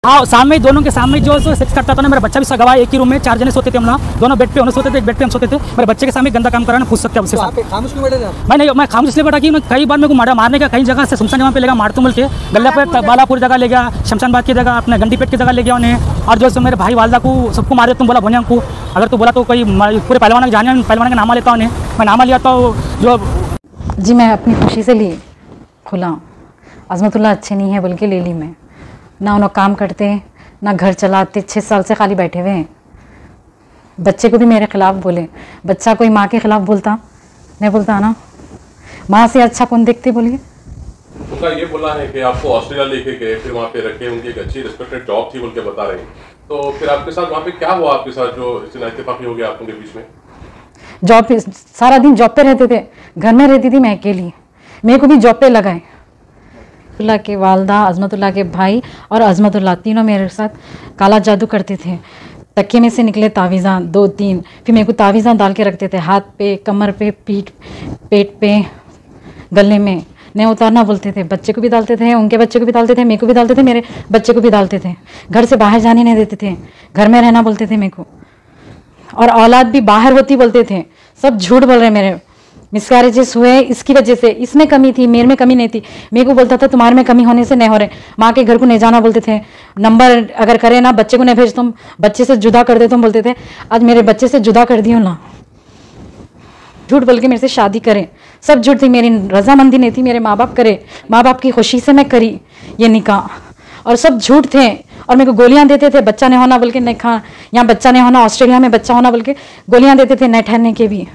हाँ, सामने दोनों के सामने जो सेक्स करता था ना, मेरा बच्चा भी गवाह, एक ही रूम में 4 जने सोते थे हम लोग, दोनों बेड पे हम सोते थे, एक बेड पे हम सोते थे। मेरे बच्चे के सामने गंदा काम कराना पूछ सकते हैं उससे। खामोश क्यों बैठे थे? मैं खामोश इसलिए बैठा कि कई बार मेरे को मारने का, कई जगह से सुनसान जगह पे लेगा, मारतू बोल के गल्ला पे बालापुर जगह ले गया, शमशान बाग की जगह, अपने गंडीपेट की जगह ले गया उन्हें। और जो मेरे भाई वालदा को सबको मारे, तुम बोला भोनिया को, अगर तू बोला तो कोई पूरे पहलवान जाने, पहलवान का नामा लेता उन्हें, मैं नामा लिया तो जो जी मैं अपनी खुशी से ली खुला, अज़मतुल्लाह अच्छे नहीं है बोल के ले ली मैं। ना उन्होंने काम करते ना घर चलाते, 6 साल से खाली बैठे हुए हैं। बच्चे को भी मेरे खिलाफ बोले, बच्चा कोई माँ के खिलाफ बोलता नहीं बोलता ना, माँ से अच्छा कौन देखते बोलिए। उनका ये बोला है कि आपको ऑस्ट्रेलिया लेके गए, फिर वहाँ पे रखे, उनकी एक अच्छी रिस्पेक्टेड जॉब थी बोल के बता रहे हैं। तो फिर आपके साथ वहाँ पे क्या हुआ, आपके साथ जो इत्तेफाकी हो गया आप लोगों के बीच में? जॉब पे सारा दिन जॉब पे रहते थे, घर में रहती थी मैं अकेली, मेरे को भी जॉब पे लगाए। अज़मतुल्लाह के वालदा, अज़मतुल्लाह के भाई और अज़मतुल्लाह तीनों मेरे साथ काला जादू करते थे। तकिए में से निकले तावीज़ा 2-3, फिर मेरे को तावीज़ा डाल के रखते थे हाथ पे, कमर पे, पीठ, पेट पे, गले में, नहीं उतारना बोलते थे। बच्चे को भी डालते थे, उनके बच्चे को भी डालते थे, मेरे को भी डालते थे, मेरे बच्चे को भी डालते थे। घर से बाहर जाने नहीं देते थे, घर में रहना बोलते थे मेरे को, और औलाद भी बाहर होती बोलते थे। सब झूठ बोल रहे, मेरे मिसकैरेजेस हुए इसकी वजह से, इसमें कमी थी, मेरे में कमी नहीं थी। मेरे को बोलता था तुम्हारे में कमी होने से नहीं हो रहे, माँ के घर को नहीं जाना बोलते थे, नंबर अगर करे ना बच्चे को नहीं भेज तुम, बच्चे से जुदा कर दे तुम बोलते थे। आज मेरे बच्चे से जुदा कर दियो ना, झूठ बोल के मेरे से शादी करें, सब झूठ थी, मेरी रजामंदी नहीं थी, मेरे माँ बाप करे, माँ बाप की खुशी से मैं करी ये निकाह, और सब झूठ थे। और मेरे को गोलियां देते थे, बच्चा नहीं होना बोल के, नहीं खा यहाँ बच्चा नहीं होना, ऑस्ट्रेलिया में बच्चा होना बोल के गोलियां देते थे, नहीं ठहरने के भी,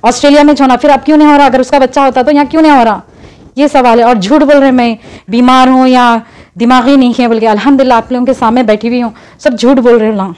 ऑस्ट्रेलिया में होना, फिर अब क्यों नहीं हो रहा, अगर उसका बच्चा होता तो यहाँ क्यों नहीं हो रहा, ये सवाल है। और झूठ बोल रहे मैं बीमार हूँ या दिमागी नहीं है बोल के, अल्हम्दुलिल्लाह आप लोगों के सामने बैठी हुई हूँ, सब झूठ बोल रहे हो।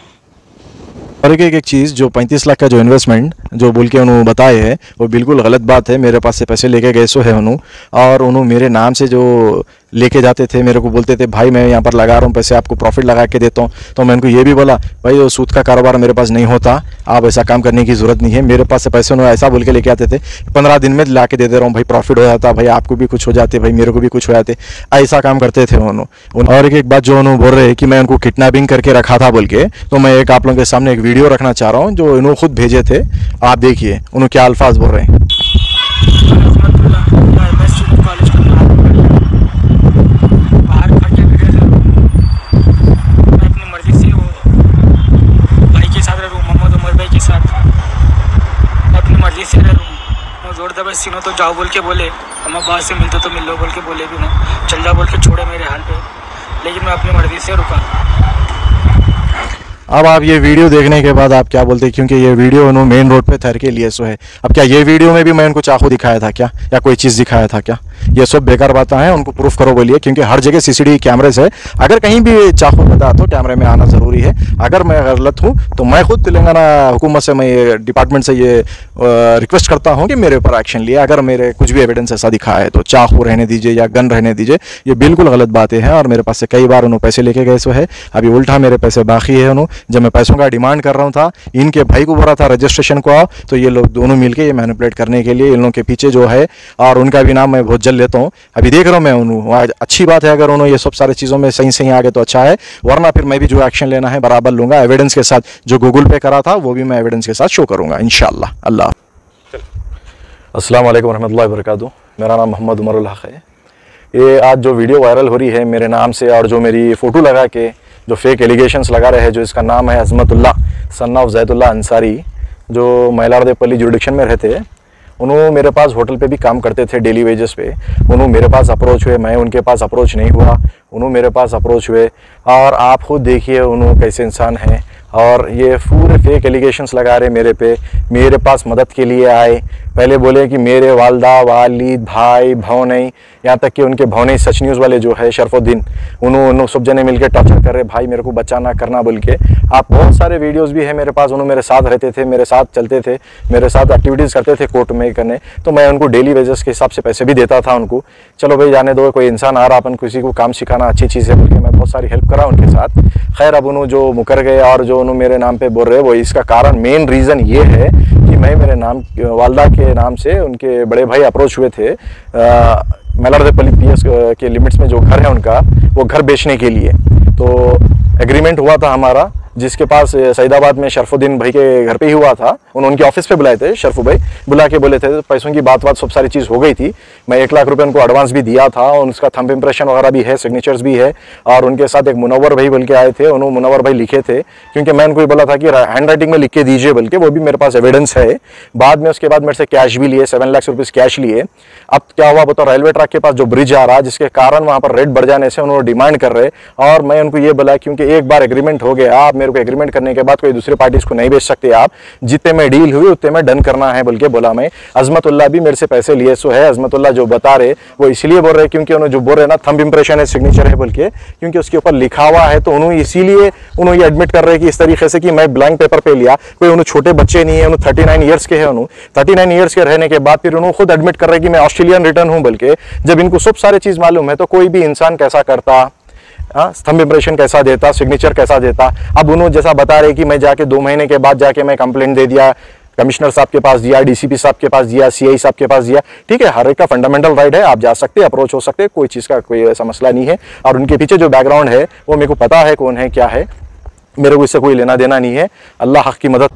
और एक चीज़ जो 35 लाख का जो इन्वेस्टमेंट जो बोल के उन्होंने बताए है वो बिल्कुल गलत बात है। मेरे पास से पैसे लेके गए सो है उन्होंने, और उन्होंने मेरे नाम से जो लेके जाते थे, मेरे को बोलते थे भाई मैं यहाँ पर लगा रहा हूँ पैसे, आपको प्रॉफिट लगा के देता हूँ। तो मैं उनको ये भी बोला भाई वो सूद का कारोबार मेरे पास नहीं होता, आप ऐसा काम करने की ज़रूरत नहीं है। मेरे पास से पैसे उन्होंने ऐसा बोल के लेके आते थे, 15 दिन में ला के दे दे रहा हूँ भाई, प्रॉफिट हो जाता, भाई आपको भी कुछ हो जाते, भाई मेरे को भी कुछ हो जाते, ऐसा काम करते थे उन्होंने। और एक बात जो उन्होंने बोल रहे हैं कि मैं उनको किडनैपिंग करके रखा था बोल के, तो मैं एक आप लोगों के सामने एक वीडियो रखना चाह रहा हूँ जो उन्होंने खुद भेजे थे, आप देखिए उन्होंने क्या अल्फाज बोल रहे हैं। सीनो तो जाओ बोल के बोले, हम बाहर से मिलते तो मिल लो बोल के बोले भी ना, चल जाओ बोल के छोड़े मेरे हाल पे, लेकिन मैं अपनी मर्जी से रुका। अब आप ये वीडियो देखने के बाद आप क्या बोलते हैं, क्योंकि ये वीडियो उन्होंने मेन रोड पे ठहर के लिए सो है। अब क्या ये वीडियो में भी मैं उनको चाकू दिखाया था क्या, या कोई चीज़ दिखाया था क्या? ये सब बेकार बातें हैं, उनको प्रूफ करो बोलिए, क्योंकि हर जगह CCTV कैमरे से अगर कहीं भी चाकू बता तो कैमरे में आना ज़रूरी है। अगर मैं गलत हूँ तो मैं खुद तेलंगाना हुकूमत से, मैं डिपार्टमेंट से ये रिक्वेस्ट करता हूँ कि मेरे ऊपर एक्शन लिए। अगर मेरे कुछ भी एविडेंस ऐसा दिखा है तो चाकू रहने दीजिए या गन रहने दीजिए, ये बिल्कुल गलत बातें हैं। और मेरे पास से कई बार उन्होंने पैसे लेके गए सो है, अभी उल्टा मेरे पैसे बाकी है उन्होंने। जब मैं पैसों का डिमांड कर रहा हूँ था, इनके भाई को बोल रहा था रजिस्ट्रेशन को आओ, तो ये लोग दोनों मिलके ये मैनिपुलेट करने के लिए इन लोगों के पीछे जो है, और उनका भी नाम मैं बहुत जल्द लेता हूँ। अभी देख रहा हूँ मैं उन्होंने, अच्छी बात है अगर उन्होंने ये सब सारी चीज़ों में सही आगे तो अच्छा है, वरना फिर मैं भी जो एक्शन लेना है बराबर लूँगा, एविडेंस के साथ। जो गूगल पे करा था वो भी मैं एविडेंस के साथ शो करूँगा इंशाअल्लाह। अल्लाह। अस्सलाम वालेकुम रहमतुल्लाहि व बरकातुहू। मेरा नाम मोहम्मद उमरुल हक है। ये आज जो वीडियो वायरल हो रही है मेरे नाम से, और जो मेरी फ़ोटो लगा के जो फेक एलिगेशंस लगा रहे हैं, जो इसका नाम है अज़मतुल्लाह सन ऑफ ज़ैदुल्लाह अंसारी, जो मैलारदेपल्ली जुरिडिक्शन में रहते हैं। उन्होंने मेरे पास होटल पे भी काम करते थे डेली वेजेस पे। उन्होंने मेरे पास अप्रोच हुए, मैं उनके पास अप्रोच नहीं हुआ, उन्होंने मेरे पास अप्रोच हुए। और आप खुद देखिए उन्होंने कैसे इंसान हैं, और ये पूरे फेक एलिगेशंस लगा रहे मेरे पे। मेरे पास मदद के लिए आए, पहले बोले कि मेरे वालदा, वालिद, भाई, भौनई, यहाँ तक कि उनके भौनई सच न्यूज़ वाले जो है शरफुद्दीन, उन्होंने सब जने मिलकर टॉर्चर कर रहे, भाई मेरे को बच्चा ना करना बोल के। आप बहुत सारे वीडियोस भी है मेरे पास, उन्होंने मेरे साथ रहते थे, मेरे साथ चलते थे, मेरे साथ एक्टिविटीज़ करते थे कोर्ट में करने, तो मैं उनको डेली वेजेस के हिसाब से पैसे भी देता था उनको। चलो भाई जाने दो, कोई इंसान आ रहा, अपन किसी को काम सिखाना अच्छी चीज़ है बोल के मैं बहुत सारी हेल्प करा उनके साथ। खैर अब उन्होंने जो मुकर गए और जो उन्होंने मेरे नाम पे बोल रहे वो, इसका कारण मेन रीज़न ये है कि मैं मेरे नाम वालदा के नाम से उनके बड़े भाई अप्रोच हुए थे मैलारदेपल्ली PS के लिमिट्स में जो घर है उनका, वो घर बेचने के लिए। तो एग्रीमेंट हुआ था हमारा, जिसके पास सईदाबाद में शरफुद्दीन भाई के घर पे ही हुआ था। उन्होंने उनके ऑफिस पे बुलाए थे, शरफू भाई बुला के बोले थे, पैसों की बात सब सारी चीज़ हो गई थी। मैं 1 लाख रुपए उनको एडवांस भी दिया था और उसका थंब इंप्रेशन वगैरह भी है, सिग्नेचर्स भी है। और उनके साथ एक मुनव्वर भाई बोल के आए थे, उन्होंने मुनव्वर भाई लिखे थे, क्योंकि मैं उनको बोला था कि हैंड राइटिंग में लिख के दीजिए, बल्कि वो भी मेरे पास एविडेंस है। बाद में उसके बाद मेरे से कैश भी लिए, 7 लाख रुपीज़ कैश लिए। अब क्या हुआ बताओ, रेलवे ट्रैक के पास जो ब्रिज आ रहा, जिसके कारण वहाँ पर रेट बढ़ जाने से उन्होंने डिमांड कर रहे। और मैं उनको ये बोला, क्योंकि एक बार एग्रीमेंट हो गया, आप मेरे को एग्रीमेंट करने के बाद कोई दूसरे पार्टीज को नहीं बेच सकते आप, जितने में डील हुई उतने में डन करना है बोल के बोला मैं। अजमतुल्लाह भी मेरे से पैसे लिए सो है। अजमतुल्लाह जो बता रहे वो इसलिए बोल रहे क्योंकि उन्होंने जो बोल रहे ना थंब इंप्रेशन है, सिग्नेचर है बोल के, क्योंकि उसके ऊपर लिखा हुआ है, तो उन्होंने इसीलिए उन्होंने एडमिट कर रहे कि इस तरीके से कि मैं ब्लैंक पेपर पे लिया। कोई उन्होंने छोटे बच्चे नहीं है, उन्होंने 39 ईयर्स के है। उन्होंने 39 ईयर्स के रहने के बाद फिर उन्होंने खुद एडमिट कर रहे कि मैं ऑस्ट्रेलियन रिटर्न हूं बोल के। जब इनको सब सारी चीज मालूम है तो कोई भी इंसान कैसा करता, स्तंभ इंप्रेशन कैसा देता, सिग्नेचर कैसा देता। अब उन्होंने जैसा बता रहे कि मैं जाके 2 महीने के बाद जाके मैं कंप्लेंट दे दिया, कमिश्नर साहब के पास दिया, डीसीपी साहब के पास दिया, सीआई साहब के पास दिया। ठीक है, हर एक का फंडामेंटल राइट है, आप जा सकते हैं, अप्रोच हो सकते हैं, कोई चीज़ का कोई ऐसा मसला नहीं है। और उनके पीछे जो बैकग्राउंड है वो मेरे को पता है कौन है क्या है, मेरे को इससे कोई लेना देना नहीं है। अल्लाह हक की मदद